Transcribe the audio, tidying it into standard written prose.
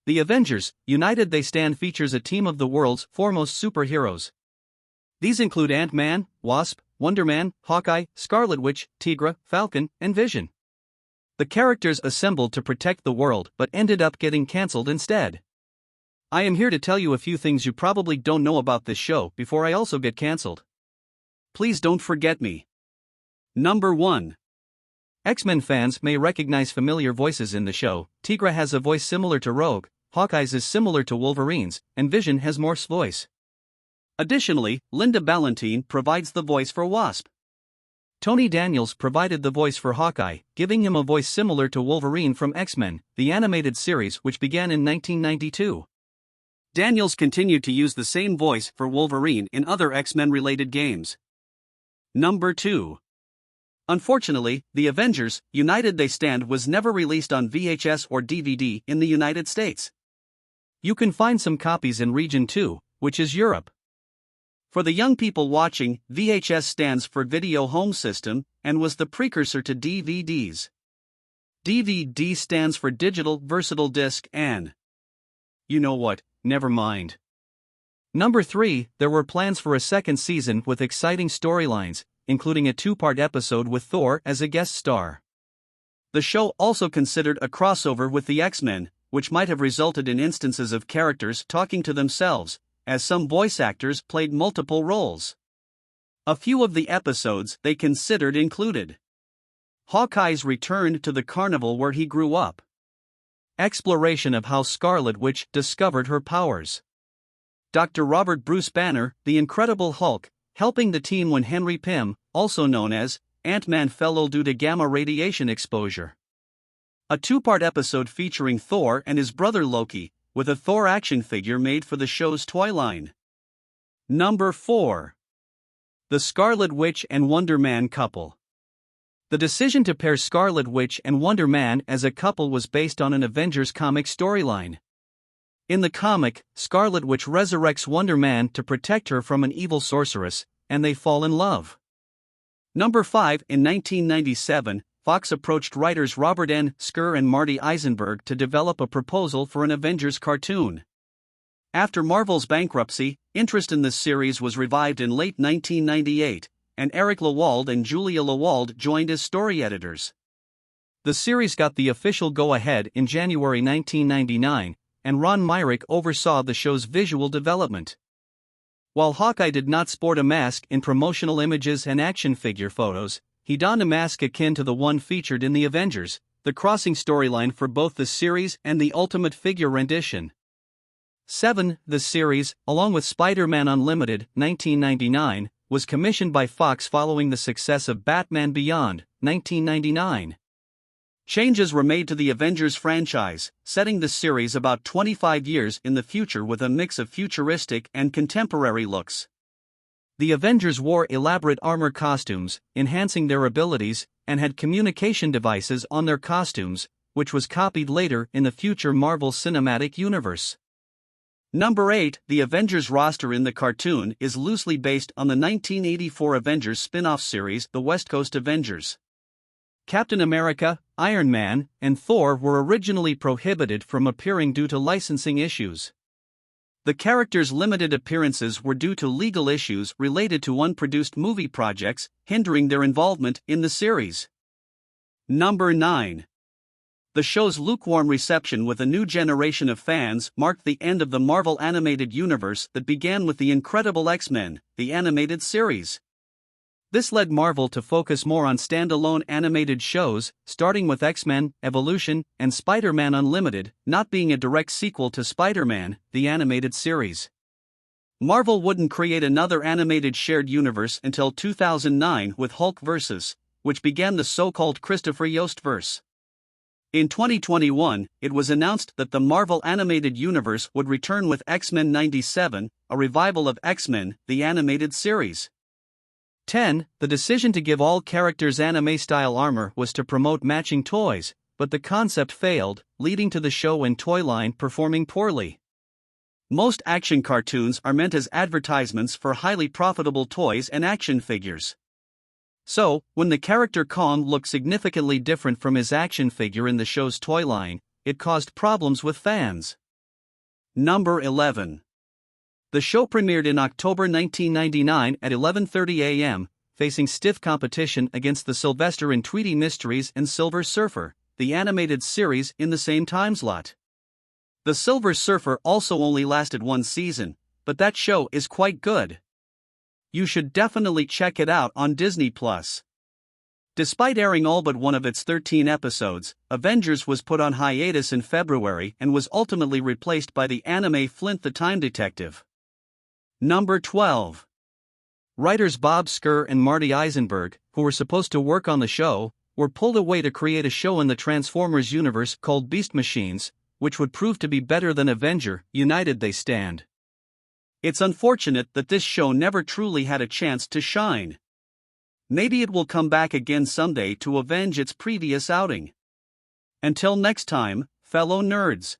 The Avengers, United They Stand features a team of the world's foremost superheroes. These include Ant-Man, Wasp, Wonder Man, Hawkeye, Scarlet Witch, Tigra, Falcon, and Vision. The characters assembled to protect the world but ended up getting cancelled instead. I am here to tell you a few things you probably don't know about this show before I also get cancelled. Please don't forget me. Number 1. X-Men fans may recognize familiar voices in the show. Tigra has a voice similar to Rogue, Hawkeye's is similar to Wolverine's, and Vision has Morph's voice. Additionally, Linda Ballantine provides the voice for Wasp. Tony Daniels provided the voice for Hawkeye, giving him a voice similar to Wolverine from X-Men, the animated series which began in 1992. Daniels continued to use the same voice for Wolverine in other X-Men-related games. Number 2. Unfortunately, The Avengers, United They Stand was never released on VHS or DVD in the United States. You can find some copies in Region 2, which is Europe. For the young people watching, VHS stands for Video Home System, and was the precursor to DVDs. DVD stands for Digital Versatile Disc and... You know what, never mind. Number 3, there were plans for a second season with exciting storylines, including a 2-part episode with Thor as a guest star. The show also considered a crossover with the X-Men, which might have resulted in instances of characters talking to themselves, as some voice actors played multiple roles. A few of the episodes they considered included Hawkeye's return to the carnival where he grew up, exploration of how Scarlet Witch discovered her powers, Dr. Robert Bruce Banner, the Incredible Hulk, helping the team when Henry Pym, also known as Ant-Man, fell ill due to gamma radiation exposure. A 2-part episode featuring Thor and his brother Loki, with a Thor action figure made for the show's toy line. Number 4. The Scarlet Witch and Wonder Man couple. The decision to pair Scarlet Witch and Wonder Man as a couple was based on an Avengers comic storyline. In the comic, Scarlet Witch resurrects Wonder Man to protect her from an evil sorceress, and they fall in love. Number 5. In 1997, Fox approached writers Robert N. Skir and Marty Eisenberg to develop a proposal for an Avengers cartoon. After Marvel's bankruptcy, interest in this series was revived in late 1998, and Eric Lewald and Julia Lewald joined as story editors. The series got the official go-ahead in January 1999, and Ron Myrick oversaw the show's visual development. While Hawkeye did not sport a mask in promotional images and action figure photos, he donned a mask akin to the one featured in The Avengers, the crossing storyline for both the series and the Ultimate Figure rendition. 7. The series, along with Spider-Man Unlimited, 1999, was commissioned by Fox following the success of Batman Beyond, 1999. Changes were made to the Avengers franchise, setting the series about 25 years in the future with a mix of futuristic and contemporary looks. The Avengers wore elaborate armor costumes, enhancing their abilities, and had communication devices on their costumes, which was copied later in the future Marvel Cinematic Universe. Number 8. The Avengers roster in the cartoon is loosely based on the 1984 Avengers spin-off series The West Coast Avengers. Captain America, Iron Man, and Thor were originally prohibited from appearing due to licensing issues. The characters' limited appearances were due to legal issues related to unproduced movie projects, hindering their involvement in the series. Number 9. The show's lukewarm reception with a new generation of fans marked the end of the Marvel animated universe that began with The Incredible X-Men, the animated series. This led Marvel to focus more on standalone animated shows, starting with X-Men, Evolution, and Spider-Man Unlimited, not being a direct sequel to Spider-Man, the animated series. Marvel wouldn't create another animated shared universe until 2009 with Hulk vs., which began the so-called Christopher Yost-verse. In 2021, it was announced that the Marvel Animated Universe would return with X-Men 97, a revival of X-Men, the animated series. 10. The decision to give all characters anime-style armor was to promote matching toys, but the concept failed, leading to the show and toy line performing poorly. Most action cartoons are meant as advertisements for highly profitable toys and action figures. So, when the character Kong looked significantly different from his action figure in the show's toy line, it caused problems with fans. Number 11. The show premiered in October 1999 at 11:30 a.m., facing stiff competition against the Sylvester and Tweety Mysteries and Silver Surfer, the animated series in the same timeslot. The Silver Surfer also only lasted one season, but that show is quite good. You should definitely check it out on Disney+. Despite airing all but one of its 13 episodes, Avengers was put on hiatus in February and was ultimately replaced by the anime Flint the Time Detective. Number 12. Writers Bob Skir and Marty Eisenberg, who were supposed to work on the show, were pulled away to create a show in the Transformers universe called Beast Machines, which would prove to be better than Avenger, United They Stand. It's unfortunate that this show never truly had a chance to shine. Maybe it will come back again someday to avenge its previous outing. Until next time, fellow nerds.